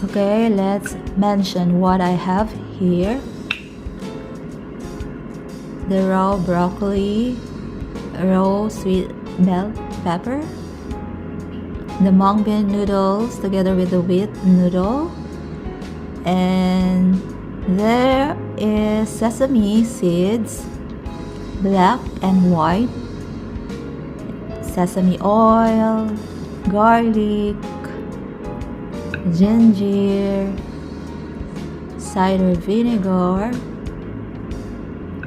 Okay, let's mention what I have here. The raw broccoli, raw sweet bell pepper, the mung bean noodles together with the wheat noodle, and there is sesame seeds, black and white, sesame oil, garlic, ginger, cider vinegar.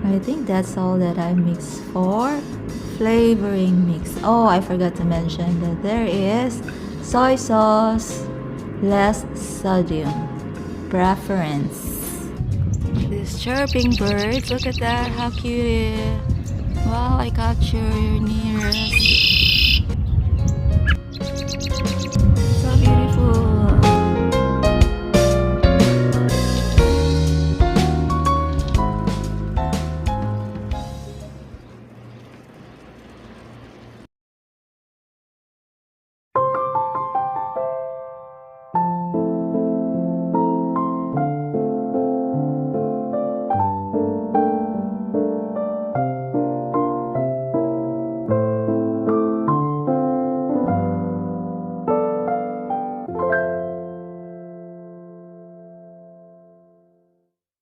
I think that's all that I mixed for flavoring mix. Oh, I forgot to mention that there is soy sauce, less sodium preference. These chirping birds, look at that, how cute it is. Wow, I capture your nearest.